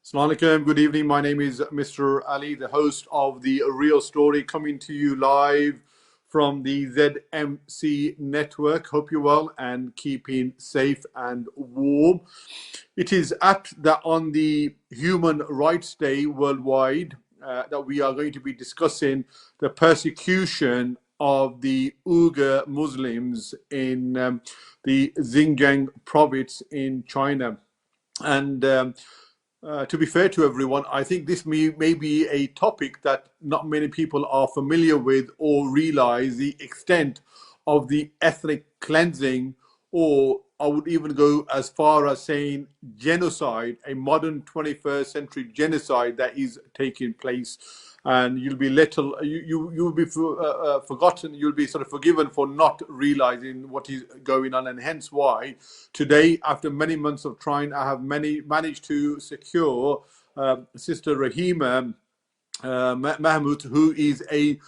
Assalamu alaikum. Good evening. My name is Mr. Ali, the host of The Real Story, coming to you live from the ZMC network. Hope you're well and keeping safe and warm. It is apt that on the Human Rights Day worldwide that we are going to be discussing the persecution of the Uyghur Muslims in the Xinjiang province in China. And to be fair to everyone, I think this may be a topic that not many people are familiar with or realize the extent of the ethnic cleansing, or I would even go as far as saying genocide, a modern 21st century genocide that is taking place. And you'll be you'll be forgotten, you'll be sort of forgiven for not realizing what is going on, and hence why today, after many months of trying, I have managed to secure Sister Rahima Mahmoud, who is a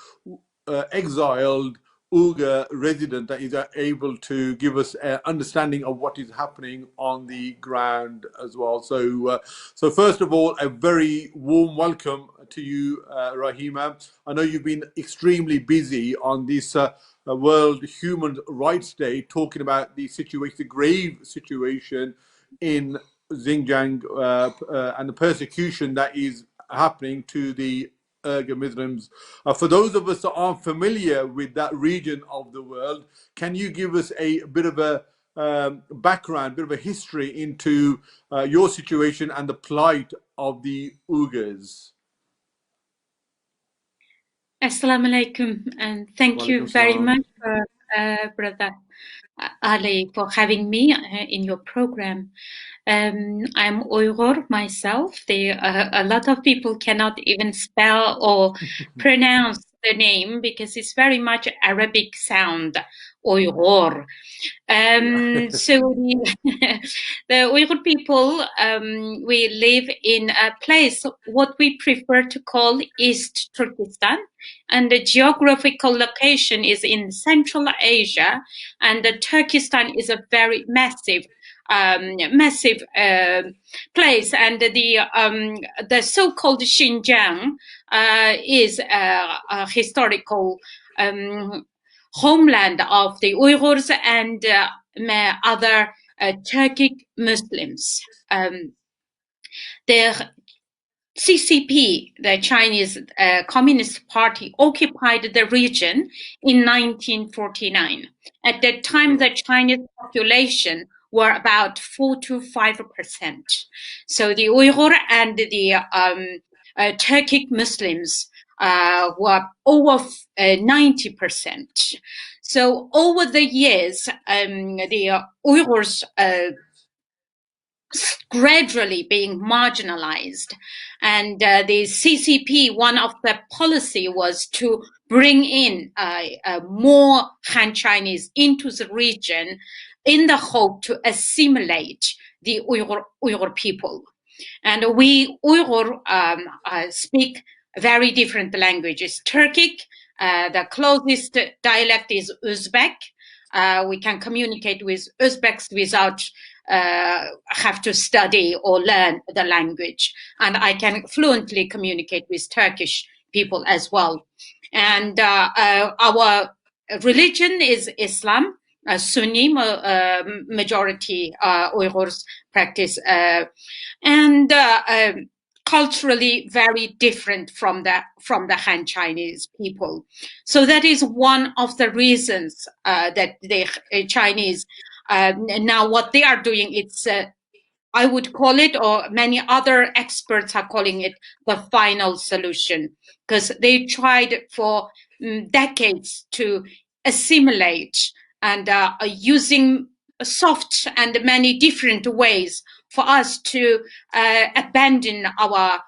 exiled Uyghur resident that is able to give us an understanding of what is happening on the ground as well. So first of all, a very warm welcome to you, Rahima. I know you've been extremely busy on this World Human Rights Day, talking about the situation, the grave situation in Xinjiang and the persecution that is happening to the Uyghur Muslims. For those of us that aren't familiar with that region of the world, can you give us a bit of a background, bit of a history into your situation and the plight of the Uyghurs? Assalamu alaikum, and thank you very much, Brother Ali, for having me in your program. I'm Uyghur myself. A lot of people cannot even spell or pronounce the name because it's very much Arabic sound, Uyghur. So the Uyghur people, we live in a place, what we prefer to call East Turkestan, and the geographical location is in Central Asia, and the Turkestan is a very massive place, and the so-called Xinjiang is a historical homeland of the Uyghurs and other Turkic Muslims. The CCP, the Chinese Communist Party, occupied the region in 1949. At that time, the Chinese population were about 4 to 5%. So the Uyghur and the Turkic Muslims were over 90%. So over the years, the Uyghurs gradually being marginalized, and the CCP, one of the policy was to bring in more Han Chinese into the region in the hope to assimilate the Uyghur people. And we Uyghur speak very different languages. Turkic, the closest dialect is Uzbek. We can communicate with Uzbeks without have to study or learn the language. And I can fluently communicate with Turkish people as well. And our religion is Islam. Sunni majority Uyghurs practice, and culturally very different from the Han Chinese people. So that is one of the reasons that the Chinese now what they are doing, it's I would call it, or many other experts are calling it, the final solution, because they tried for decades to assimilate and using soft and many different ways for us to abandon our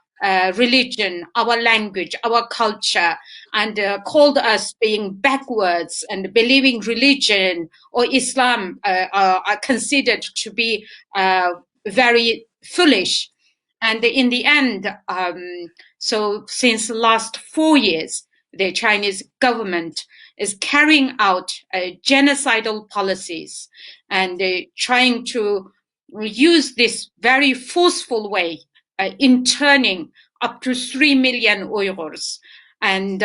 religion, our language, our culture, and called us being backwards, and believing religion or Islam are considered to be very foolish. And in the end, so since the last 4 years, the Chinese government is carrying out genocidal policies and trying to use this very forceful way interning up to 3 million Uyghurs and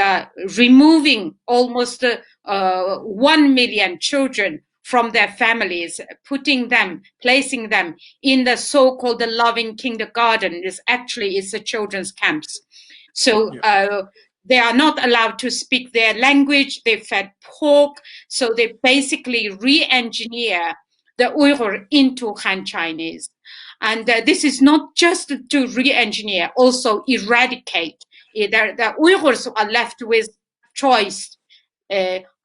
removing almost 1 million children from their families, placing them in the so-called loving kindergarten. This actually is the children's camps. So they are not allowed to speak their language. They fed pork. So they basically re-engineer the Uyghur into Han Chinese. And this is not just to re-engineer, also eradicate. The Uyghurs are left with choice.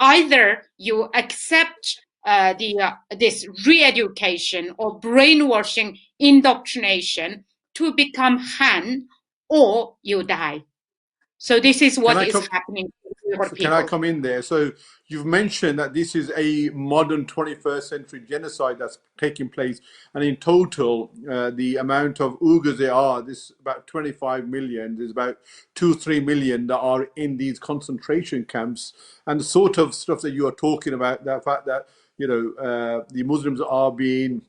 Either you accept this re-education or brainwashing indoctrination to become Han, or you die. So this is Can what I is come? happening to Uyghur So can I people. come in there? So you've mentioned that this is a modern 21st century genocide that's taking place, and in total, the amount of Uyghurs there are, this about 25 million. There's about 2-3 million that are in these concentration camps, and the sort of stuff that you are talking about, the fact that the Muslims are being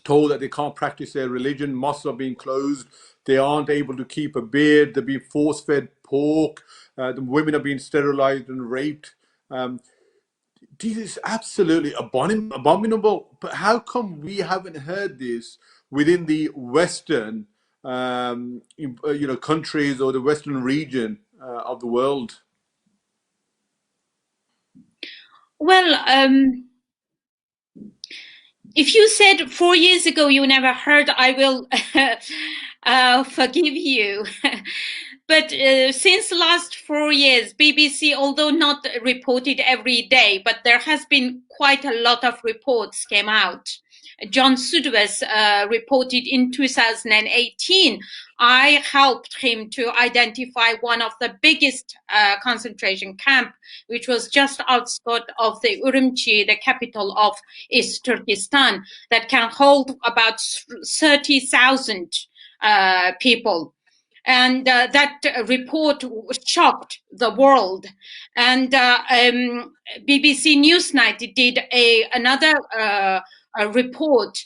told that they can't practice their religion, mosques are being closed, they aren't able to keep a beard, they're being force fed pork, the women are being sterilized and raped. This is absolutely abominable. But how come we haven't heard this within the Western, countries or the Western region of the world? Well, if you said 4 years ago you never heard, I will forgive you. But since the last 4 years, BBC, although not reported every day, but there has been quite a lot of reports came out. John Sudwas reported in 2018. I helped him to identify one of the biggest concentration camp, which was just outside of the Urumqi, the capital of East Turkestan, that can hold about 30,000 people. And that report shocked the world. And BBC Newsnight did another report.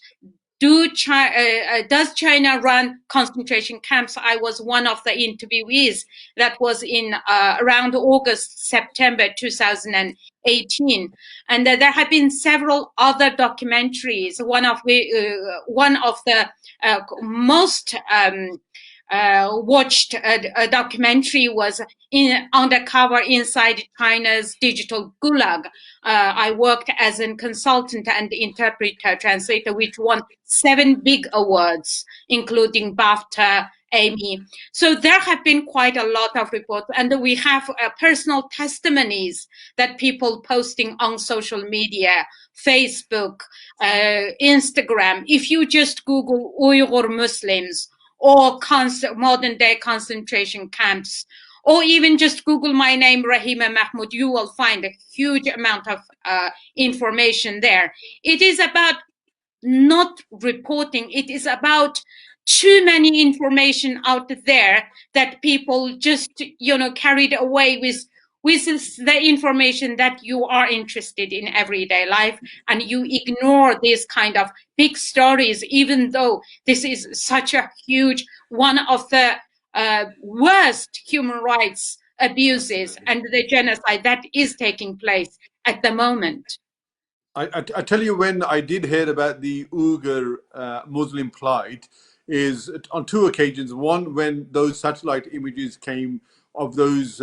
Does China run concentration camps? I was one of the interviewees. That was in around August, September 2018, and there have been several other documentaries. One of the most watched a documentary was in undercover inside China's digital gulag. I worked as a consultant and interpreter translator, which won 7 big awards, including BAFTA, Emmy. So there have been quite a lot of reports, and we have personal testimonies that people posting on social media, Facebook, Instagram. If you just Google Uyghur Muslims or modern day concentration camps, or even just Google my name, Rahima Mahmoud, you will find a huge amount of information there. It is about not reporting. It is about too many information out there that people just, carried away with the information that you are interested in everyday life, and you ignore this kind of big stories, even though this is such a huge one of the worst human rights abuses and the genocide that is taking place at the moment. I tell you, when I did hear about the Uyghur Muslim plight is on 2 occasions. One, when those satellite images came of those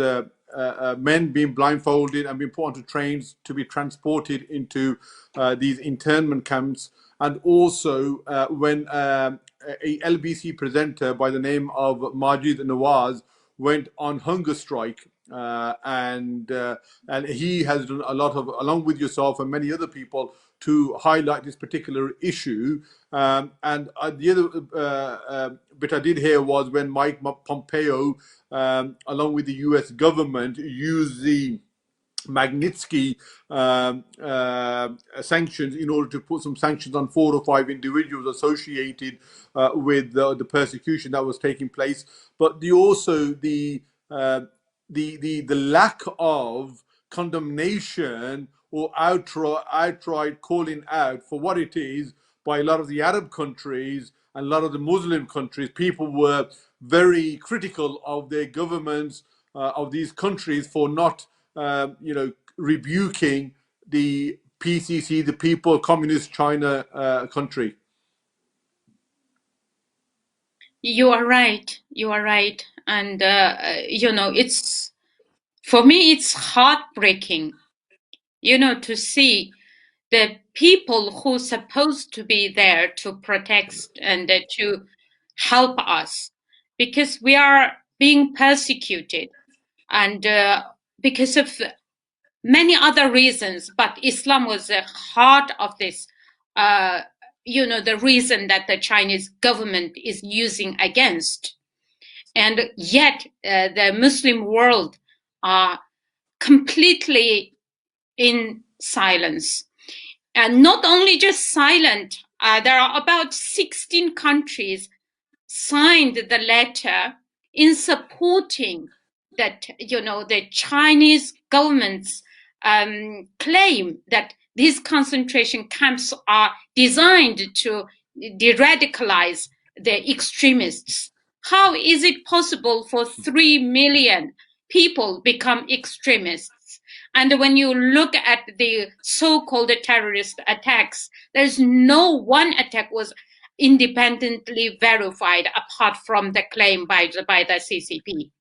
men being blindfolded and being put onto trains to be transported into these internment camps, and also when a LBC presenter by the name of Majid Nawaz went on hunger strike, and he has done a lot of, along with yourself and many other people, to highlight this particular issue. And the other bit I did hear was when Mike Pompeo, along with the U.S. government, used the Magnitsky sanctions in order to put some sanctions on 4 or 5 individuals associated with the persecution that was taking place. But the lack of condemnation or outright calling out for what it is by a lot of the Arab countries and a lot of the Muslim countries, people were very critical of their governments of these countries for not, rebuking the PCC, the People Communist China country. You are right. You are right. And, it's, for me, it's heartbreaking, to see the people who are supposed to be there to protect and to help us, because we are being persecuted, and because of many other reasons, but Islam was the heart of this, the reason that the Chinese government is using against. And yet the Muslim world are completely in silence. And not only just silent, there are about 16 countries signed the letter in supporting that, the Chinese government's claim that these concentration camps are designed to de-radicalize the extremists. How is it possible for 3 million people become extremists? And when you look at the so-called terrorist attacks, there's no one attack was independently verified apart from the claim by the CCP.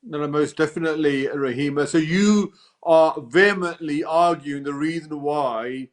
No, most definitely, Rahima. So you are vehemently arguing the reason why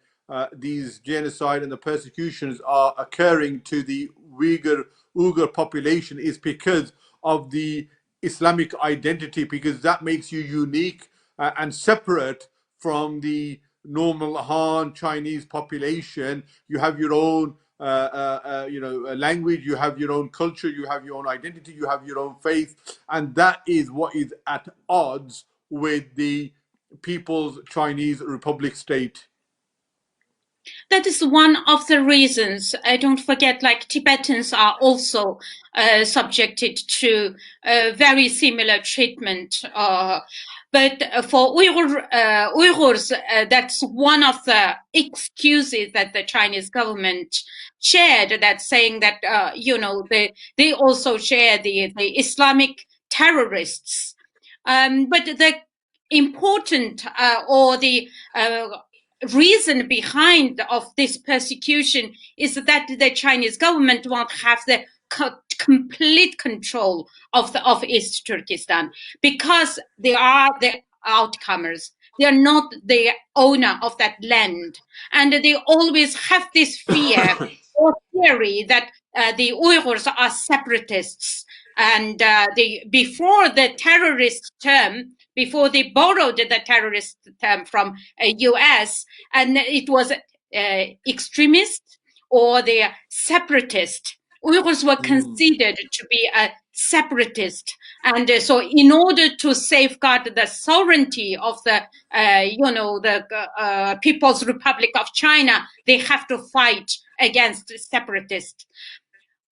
these genocide and the persecutions are occurring to the Uyghur population is because of the Islamic identity, because that makes you unique and separate from the normal Han Chinese population. You have your own language, you have your own culture, you have your own identity, you have your own faith, and that is what is at odds with the People's Chinese Republic state. That is one of the reasons. Don't forget, like Tibetans are also subjected to very similar treatment. But for Uyghurs, that's one of the excuses that the Chinese government shared. That saying that they also share the Islamic terrorists. But the important or the reason behind of this persecution is that the Chinese government won't have the complete control of East Turkestan, because they are the outcomers. They are not the owner of that land, and they always have this fear or theory that the Uyghurs are separatists. And before the terrorist term, before they borrowed the terrorist term from US, and it was extremist or the separatist. Uyghurs were considered to be a separatist, and so in order to safeguard the sovereignty of the People's Republic of China, they have to fight against separatists.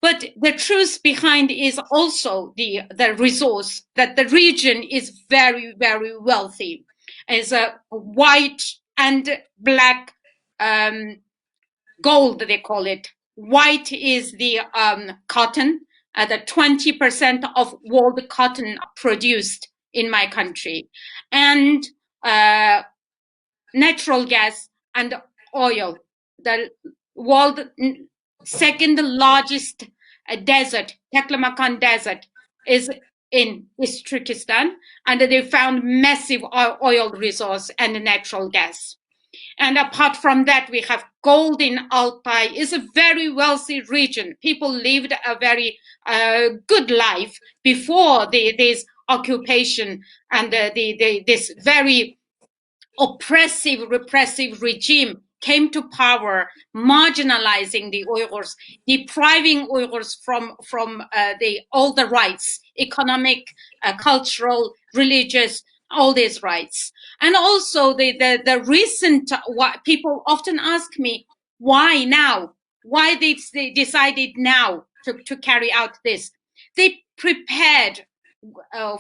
But the truth behind is also the resource that the region is very, very wealthy. It's a white and black gold, they call it. White is the cotton, the 20% of world cotton produced in my country, and natural gas and oil. The world second largest desert, Taklamakan Desert, is in East Turkestan, and they found massive oil resource and natural gas. And apart from that, we have gold in Altai. It's a very wealthy region. People lived a very good life before this occupation and this very oppressive, repressive regime came to power, marginalizing the Uyghurs, depriving Uyghurs from all the rights, economic, cultural, religious, all these rights. And also the recent, what people often ask me, why now? Why they decided now to carry out this? They prepared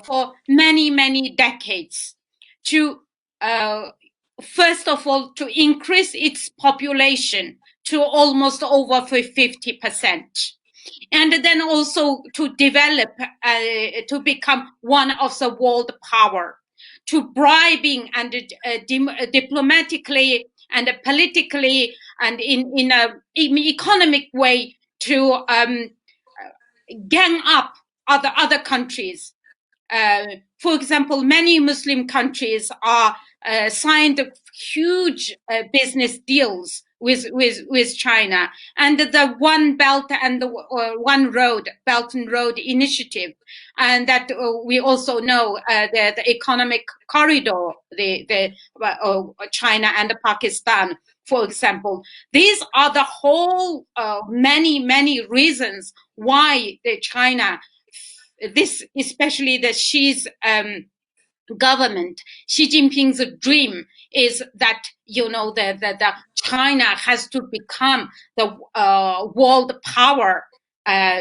for many, many decades to first of all, to increase its population to almost over 50%. And then also to develop, to become one of the world power, to bribing and diplomatically and politically and in a economic way to gang up other countries. For example, many Muslim countries are signed huge business deals with China, and the One Belt and the One Road, Belt and Road Initiative, and that we also know the economic corridor, the China and Pakistan, for example. These are the whole many reasons why the China, this especially the Xi's government, Xi Jinping's dream is that, you know, the China has to become the world power,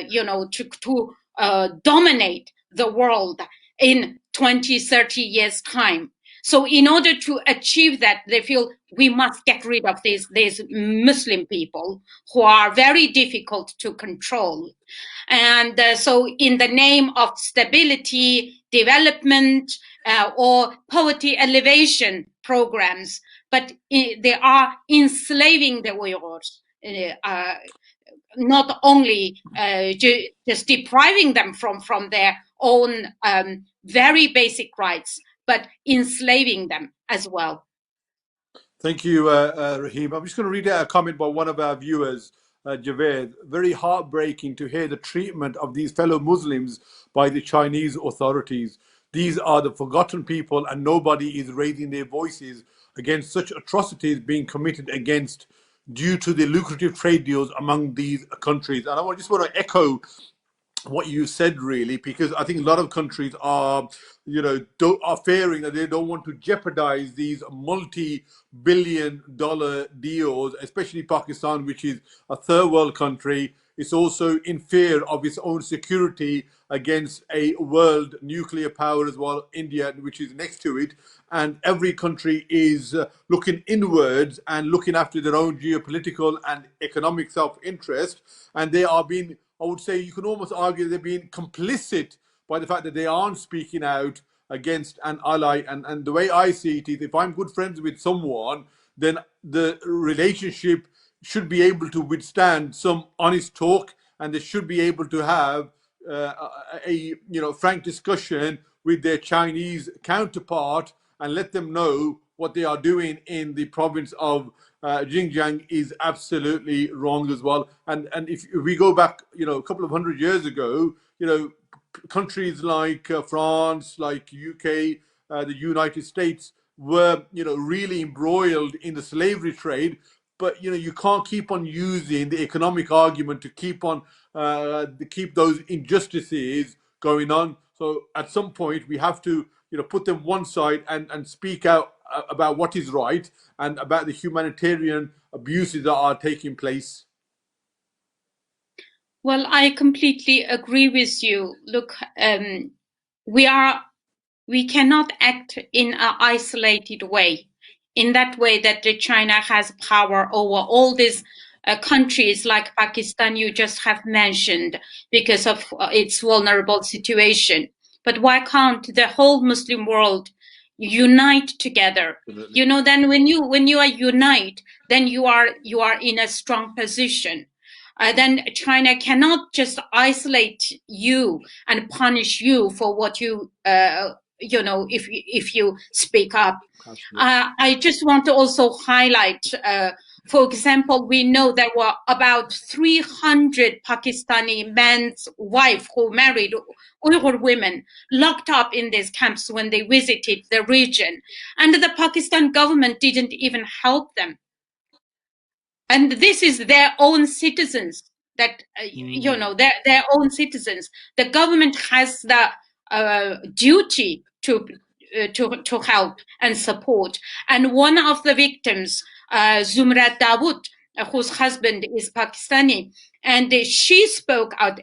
you know, to dominate the world in 20, 30 years time. So in order to achieve that, they feel we must get rid of these Muslim people who are very difficult to control. And so in the name of stability, development, or poverty elevation programs, but they are enslaving the Uyghurs, not only just depriving them from their own very basic rights, but enslaving them as well. Thank you, Rahim. I'm just going to read out a comment by one of our viewers, Javed. Very heartbreaking to hear the treatment of these fellow Muslims by the Chinese authorities. These are the forgotten people, and nobody is raising their voices against such atrocities being committed against due to the lucrative trade deals among these countries. And I just want to echo what you said, really, because I think a lot of countries are, you know, are fearing that they don't want to jeopardize these multi-billion-dollar deals, especially Pakistan, which is a third world country. It's also in fear of its own security against a world nuclear power as well, India, which is next to it. And every country is looking inwards and looking after their own geopolitical and economic self-interest. And they are being, I would say, you can almost argue they're being complicit by the fact that they aren't speaking out against an ally. And the way I see it is, if I'm good friends with someone, then the relationship should be able to withstand some honest talk, and they should be able to have a frank discussion with their Chinese counterpart and let them know what they are doing in the province of Xinjiang is absolutely wrong as well. And if we go back, a couple of 100 years ago, countries like France, like UK, the United States were, really embroiled in the slavery trade. But you can't keep on using the economic argument to keep on to keep those injustices going on. So at some point we have to put them one side and speak out about what is right and about the humanitarian abuses that are taking place. Well, I completely agree with you. Look, we cannot act in an isolated way, in that way that China has power over all these countries like Pakistan you just have mentioned because of its vulnerable situation. But why can't the whole Muslim world unite together? Absolutely. Then when you are unite, then you are in a strong position. Then China cannot just isolate you and punish you for what you if you speak up. I just want to also highlight, for example, we know there were about 300 Pakistani men's wives who married Uyghur women locked up in these camps when they visited the region, and the Pakistan government didn't even help them. And this is their own citizens that their own citizens. The government has the duty to help and support. And one of the victims, Zumrat Dawood, whose husband is Pakistani, and she spoke out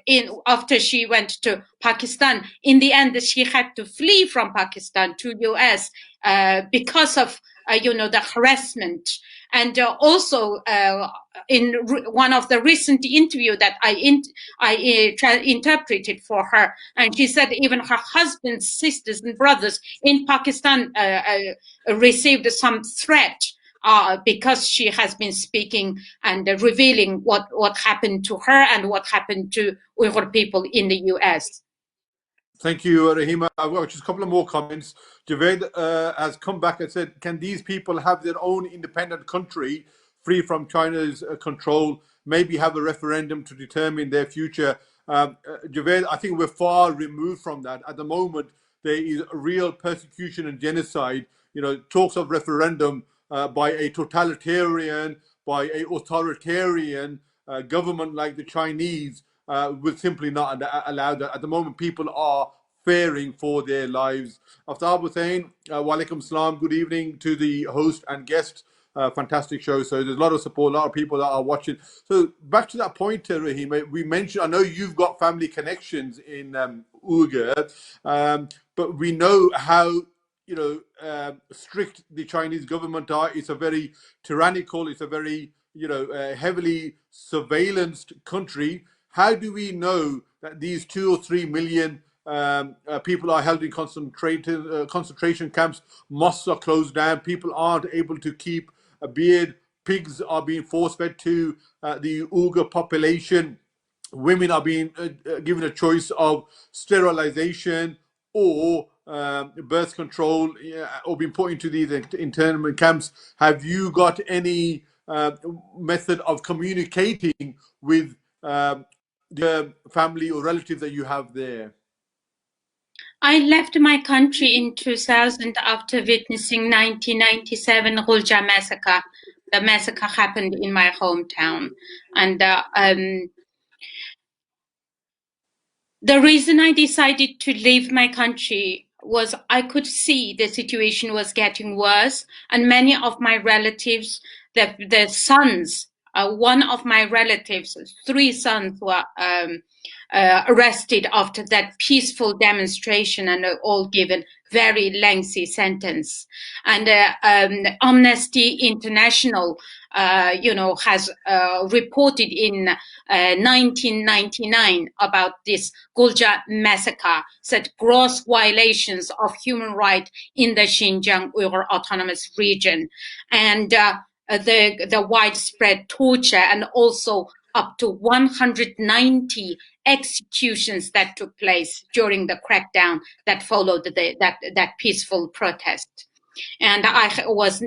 after she went to Pakistan. In the end, she had to flee from Pakistan to US because of the harassment. And also in one of the recent interview that I interpreted for her, and she said even her husband's sisters and brothers in Pakistan received some threat because she has been speaking and revealing what happened to her and what happened to Uyghur people in the US. Thank you, Rahima. I've got just a couple of more comments. Javed has come back and said, can these people have their own independent country free from China's control, maybe have a referendum to determine their future? Javed, I think we're far removed from that. At the moment, there is real persecution and genocide. Talks of referendum by a totalitarian, by a authoritarian government like the Chinese will simply not allow that. At the moment, people are fearing for their lives. Aftab Hussain, walaikum salam. Good evening to the host and guest. Fantastic show. So there's a lot of support, a lot of people that are watching. So back to that point, Rahim, we mentioned, I know you've got family connections in Uyghur, but we know how strict the Chinese government are. It's a very tyrannical, it's a very heavily surveillanced country. How do we know that these 2 or 3 million people are held in concentration camps? Mosques are closed down. People aren't able to keep a beard. Pigs are being force-fed to the Uyghur population. Women are being given a choice of sterilization or birth control, or being put into these internment camps. Have you got any method of communicating with the family or relatives that you have there? I left my country in 2000 after witnessing 1997 Gulja massacre. The massacre happened in my hometown. And the reason I decided to leave my country was I could see the situation was getting worse, and many of my relatives, the sons, one of my relatives, 3 sons were arrested after that peaceful demonstration and all given very lengthy sentence. And Amnesty International, has reported in 1999 about this Gulja massacre, said gross violations of human rights in the Xinjiang Uyghur Autonomous Region, and the widespread torture, and also up to 190 executions that took place during the crackdown that followed that peaceful protest. And I was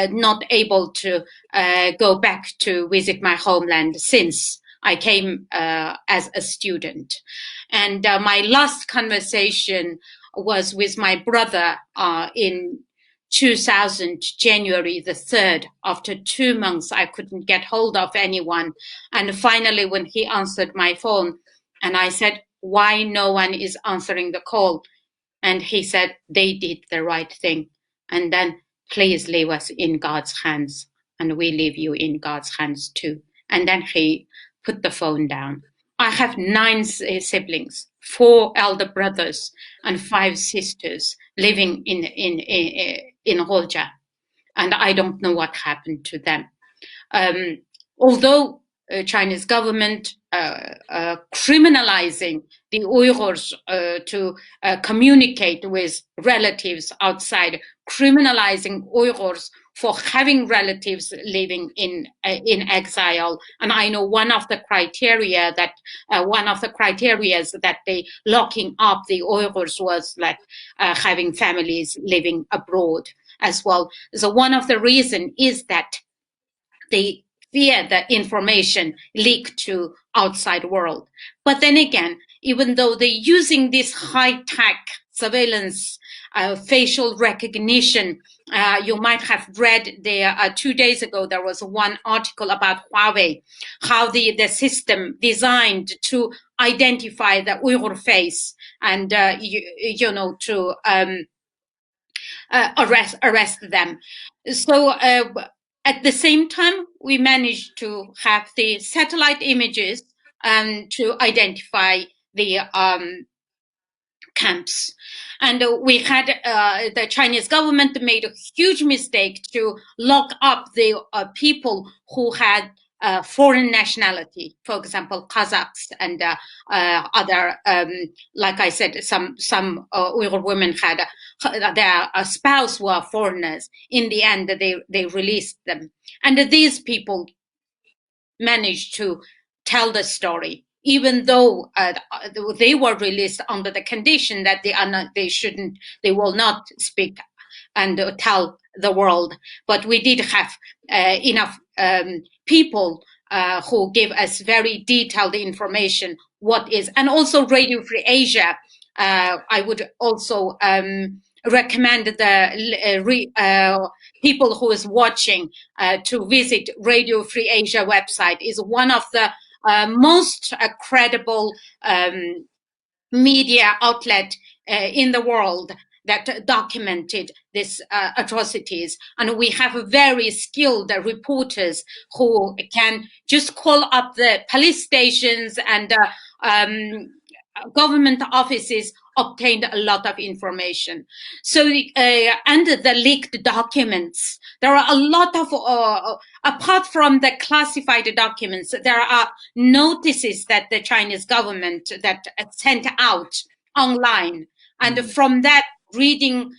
not able to go back to visit my homeland since I came as a student. And my last conversation was with my brother in 2000, January the 3rd. After 2 months, I couldn't get hold of anyone. And finally, when he answered my phone, and I said, why no one is answering the call? And he said, they did the right thing. And then, please leave us in God's hands, and we leave you in God's hands too. And then he put the phone down. I have 9 siblings, 4 elder brothers, and 5 sisters living in Roja, and I don't know what happened to them. Although Chinese government criminalizing the Uyghurs to communicate with relatives outside, criminalizing Uyghurs for having relatives living in exile. And I know one of the criteria that they locking up the Uyghurs was like having families living abroad as well. So one of the reasons is that they fear the information leaked to outside world. But then again, even though they're using this high-tech surveillance, facial recognition, you might have read there 2 days ago, there was one article about Huawei, how the system designed to identify the Uyghur face and, to arrest them. So at the same time, we managed to have the satellite images to identify the camps. And we had the Chinese government made a huge mistake to lock up the people who had foreign nationality, for example, Kazakhs and other, like I said, some Uyghur women had their spouse were foreigners. In the end, they released them, and these people managed to tell the story, even though they were released under the condition that they will not speak and tell the world. But we did have enough people who gave us very detailed information what is, and also Radio Free Asia. I would also recommend the people who is watching to visit Radio Free Asia website. Is one of the most credible media outlet in the world that documented these atrocities. And we have very skilled reporters who can just call up the police stations and government offices, obtained a lot of information. So, and the leaked documents, there are a lot of, apart from the classified documents, there are notices that the Chinese government that sent out online. And from that, reading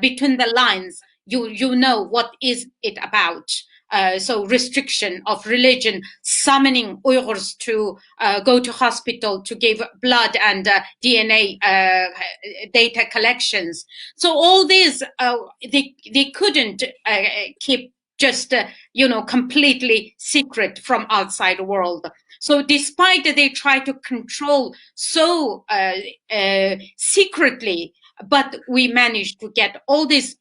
between the lines, you know what is it about. So restriction of religion, summoning Uyghurs to go to hospital to give blood and DNA data collections. So all these, they couldn't keep just, completely secret from outside world. So despite that they try to control so secretly, but we managed to get all this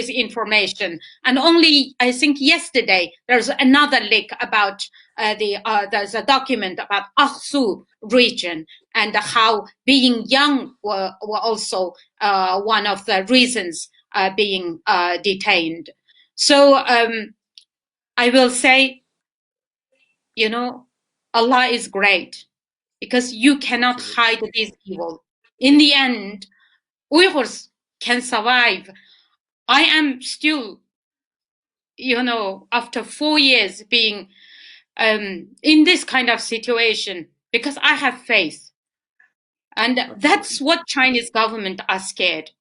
information. And only, I think yesterday, there's another leak about there's a document about Aksu region and how being young were also one of the reasons being detained. So I will say, Allah is great, because you cannot hide this evil. In the end, Uyghurs can survive. I am still, after 4 years being in this kind of situation, because I have faith. And that's what Chinese government are scared,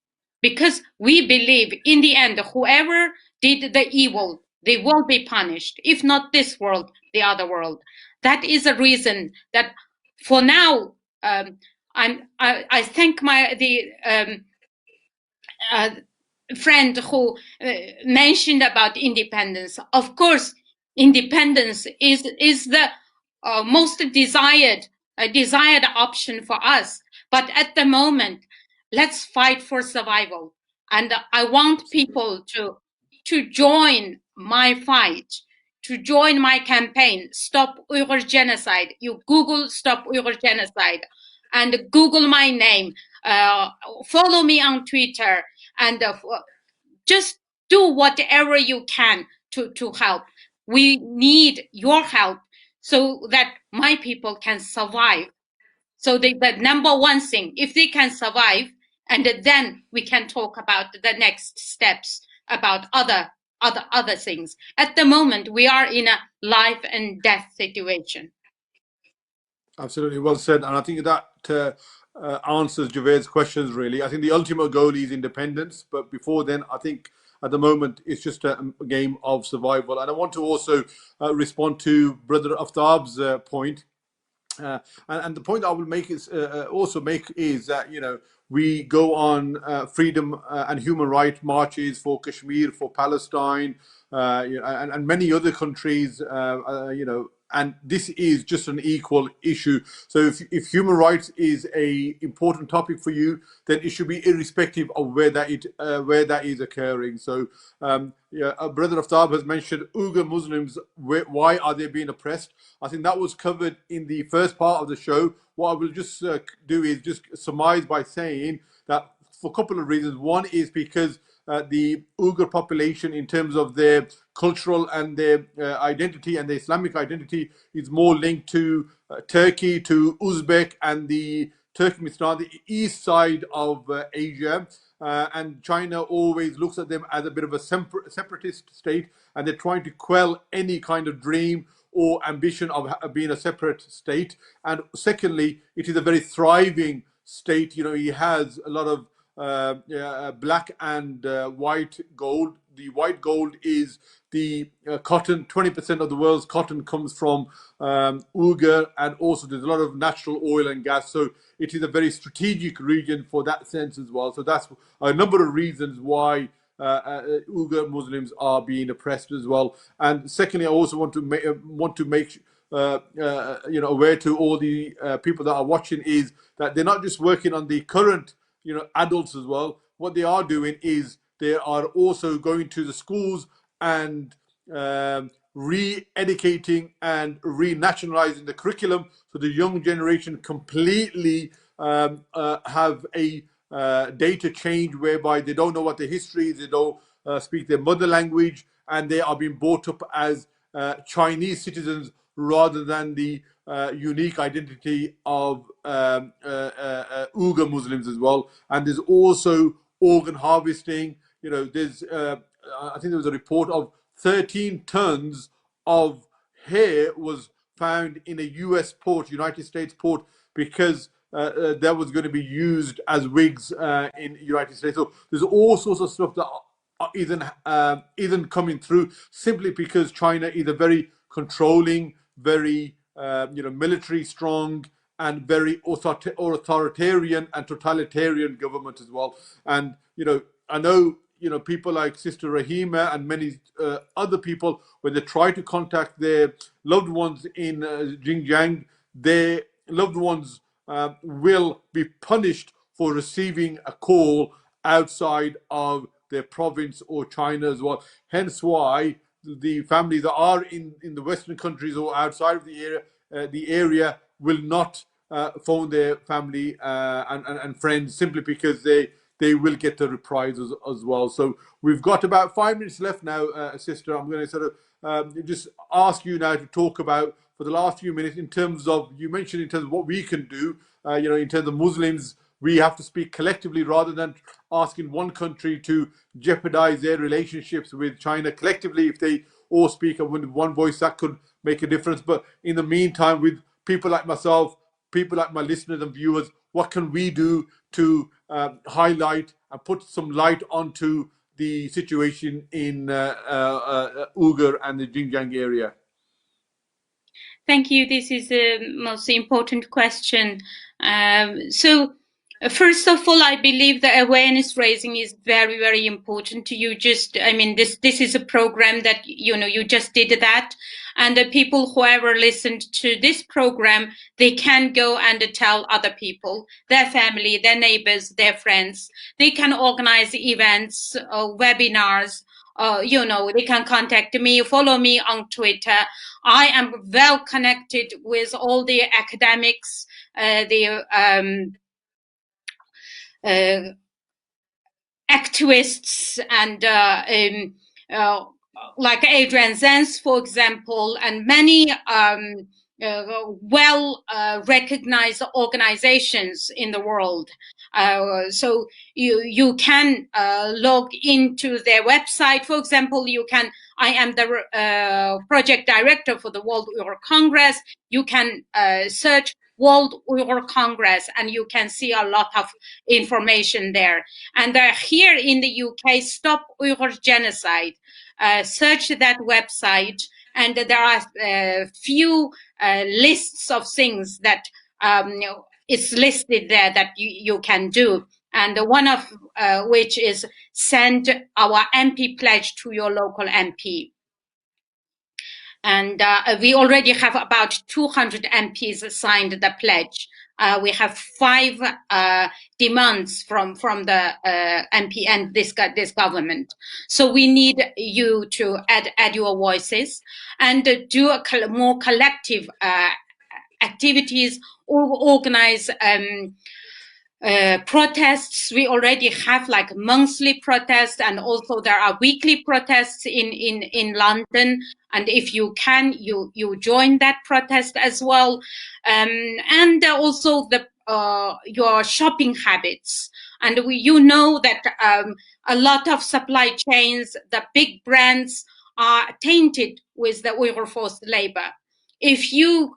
because we believe in the end, whoever did the evil, they will be punished. If not this world, the other world. That is a reason that for now, I thank the friend who mentioned about independence. Of course, independence is the most desired option for us. But at the moment, let's fight for survival. And I want people to join my fight, to join my campaign, Stop Uyghur Genocide. You Google Stop Uyghur Genocide and Google my name. Follow me on Twitter, and just do whatever you can to help. We need your help so that my people can survive. So the number one thing, if they can survive, and then we can talk about the next steps about other things. At the moment, we are in a life and death situation. Absolutely, well said. And I think that answers Javed's questions, really. I think the ultimate goal is independence. But before then, I think at the moment, it's just a game of survival. And I want to also respond to Brother Aftab's point. And the point I will make is that we go on freedom and human rights marches for Kashmir, for Palestine, and many other countries. And this is just an equal issue. So if human rights is a important topic for you, then it should be irrespective of where that is occurring. So Brother Aftab has mentioned Uyghur Muslims. Why are they being oppressed? I think that was covered in the first part of the show. What I will just do is just surmise by saying that for a couple of reasons. One is because the Uyghur population, in terms of their cultural and their identity and their Islamic identity, is more linked to Turkey, to Uzbek, and the Turkmenistan, the east side of Asia. And China always looks at them as a bit of a separatist state, and they're trying to quell any kind of dream or ambition of being a separate state. And secondly, it is a very thriving state. He has a lot of black and white gold. The white gold is the cotton. 20% of the world's cotton comes from Uyghur, and also there's a lot of natural oil and gas. So it is a very strategic region for that sense as well. So that's a number of reasons why Uyghur Muslims are being oppressed as well. And secondly, I also want to make aware to all the people that are watching is that they're not just working on the current adults as well. What they are doing is they are also going to the schools and re-educating and re-nationalizing the curriculum, so the young generation completely have a data change whereby they don't know what the history is, they don't speak their mother language, and they are being brought up as Chinese citizens rather than the unique identity of Uyghur Muslims as well. And there's also organ harvesting. There's I think there was a report of 13 tons of hair was found in a US port, United States port, because that was going to be used as wigs in the United States. So there's all sorts of stuff that isn't coming through simply because China is a very controlling, very military strong, and very authoritarian and totalitarian government as well. And I know people like Sister Rahima and many other people, when they try to contact their loved ones in Xinjiang, their loved ones will be punished for receiving a call outside of their province or China as well. Hence why the families that are in the Western countries or outside of the area will not phone their family and friends, simply because they will get the reprisals as well. So we've got about 5 minutes left now, Sister. I'm going to sort of just ask you now to talk about, for the last few minutes, in terms of, you mentioned in terms of what we can do, in terms of Muslims, we have to speak collectively rather than asking one country to jeopardize their relationships with China. Collectively, if they all speak with one voice, that could make a difference. But in the meantime, with people like myself, people like my listeners and viewers, what can we do to highlight and put some light onto the situation in Uyghur and the Xinjiang area? Thank you. This is the most important question. So, first of all, I believe that awareness raising is very, very important. This is a program that, you just did that. And the people, whoever listened to this program, they can go and tell other people, their family, their neighbors, their friends. They can organize events, webinars. They can contact me, follow me on Twitter. I am well connected with all the academics, activists, and like Adrian Zenz, for example, and many well recognized organizations in the world. So you can log into their website. For example, I am the project director for the World Uyghur Congress. You can search World Uyghur Congress, and you can see a lot of information there. And here in the UK, Stop Uyghur Genocide. Search that website, and there are a few lists of things that is listed there that you can do. And one of which is send our MP pledge to your local MP. And we already have about 200 MPs signed the pledge. We have 5 demands from the MP and this government. So we need you to add your voices and do more collective activities, or organize protests. We already have like monthly protests, and also there are weekly protests in London. And if you can, you join that protest as well. And also the your shopping habits. And you know that a lot of supply chains, the big brands, are tainted with the Uyghur forced labor. If you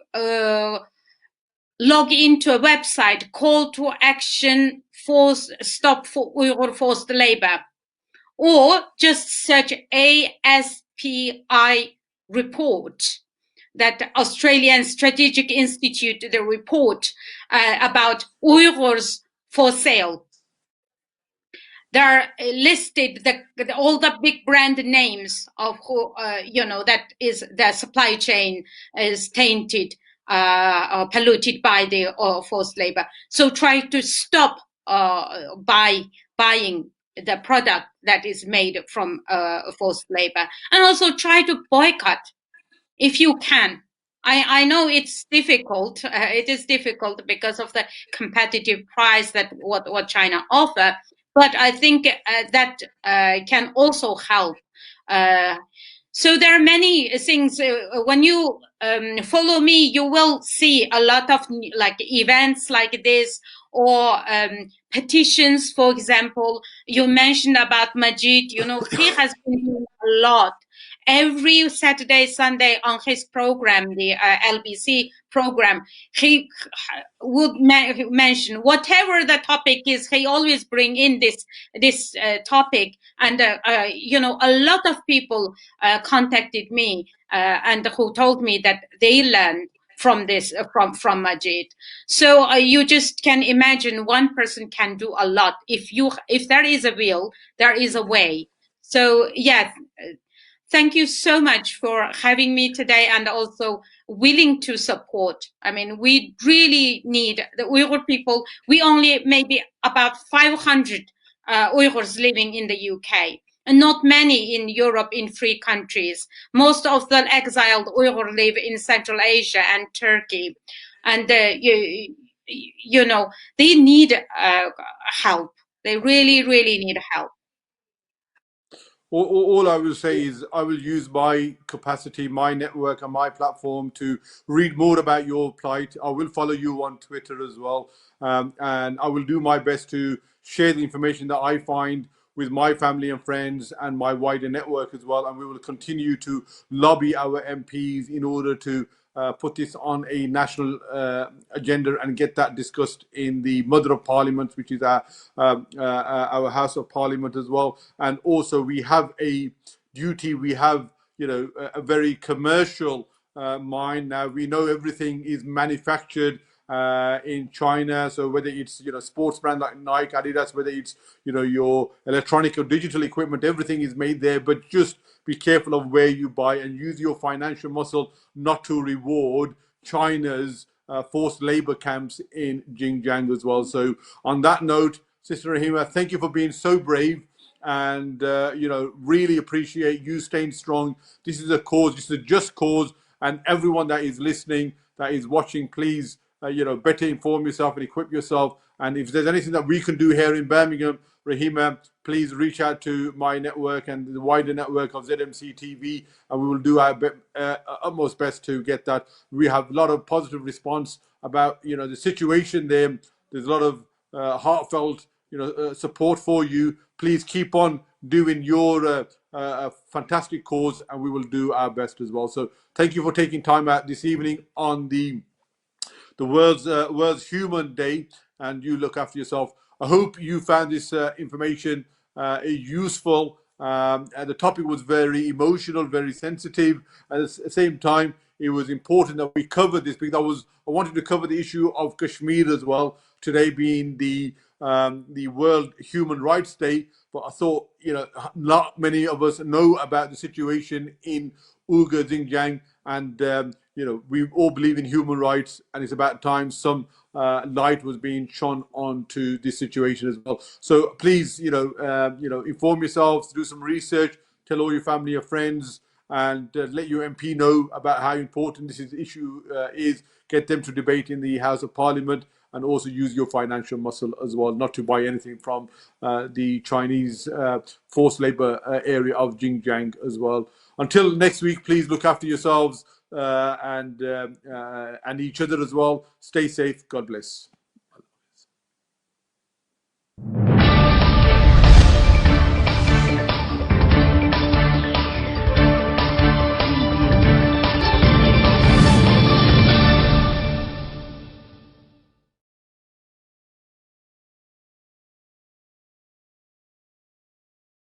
log into a website, call to action, force stop for Uyghur forced labor, or just search ASPI report, that Australian Strategic Institute, the report about Uyghurs for sale. There are listed all the big brand names of who, that is the supply chain is tainted, or polluted by the forced labor. So try to stop buying the product that is made from forced labor, and also try to boycott if you can. I know it's difficult. It is difficult because of the competitive price that what China offer, but I think that can also help. Uh, so there are many things. When you follow me, you will see a lot of like events like this, or petitions. For example, you mentioned about Majid. You know, he has been doing a lot every Saturday, Sunday on his program, the LBC program. He would mention whatever the topic is. He always bring in this topic, and a lot of people contacted me and who told me that they learned from this from Majid. So you just can imagine one person can do a lot. If there is a will, there is a way. So yes, thank you so much for having me today, and also willing to support. I mean, we really need the Uyghur people. We only maybe about 500 Uyghurs living in the UK, and not many in Europe, in free countries. Most of the exiled Uyghur live in Central Asia and Turkey. And they need help. They really, really need help. All I will say is I will use my capacity, my network, and my platform to read more about your plight. I will follow you on Twitter as well. And I will do my best to share the information that I find with my family and friends and my wider network as well. And we will continue to lobby our MPs in order to put this on a national agenda and get that discussed in the Mother of Parliament, which is our House of Parliament as well. And also we have a duty, we have a very commercial mind now. We know everything is manufactured in China. So whether it's sports brand like Nike, Adidas, whether it's your electronic or digital equipment, everything is made there. But just be careful of where you buy and use your financial muscle not to reward China's forced labor camps in Xinjiang as well. So on that note, Sister Rahima, thank you for being so brave, and really appreciate you staying strong. This is a cause, this is a just cause, and everyone that is listening, that is watching, please better inform yourself and equip yourself. And if there's anything that we can do here in Birmingham, Rahima, please reach out to my network and the wider network of ZMC TV, and we will do our utmost best to get that. We have a lot of positive response about the situation there. There's a lot of heartfelt support for you. Please keep on doing your fantastic cause, and we will do our best as well. So thank you for taking time out this evening on the World's Human Day, and you look after yourself. I hope you found this information useful. And the topic was very emotional, very sensitive. At the same time, it was important that we cover this, because I wanted to cover the issue of Kashmir as well. Today being the World Human Rights Day, but I thought not many of us know about the situation in Uyghur Xinjiang, and we all believe in human rights, and it's about time some light was being shone onto this situation as well. So please, inform yourselves, do some research, tell all your family, your friends, and let your MP know about how important this issue is. Get them to debate in the House of Parliament, and also use your financial muscle as well, not to buy anything from the Chinese forced labor area of Xinjiang as well. Until next week, please look after yourselves and each other as well. Stay safe. God bless.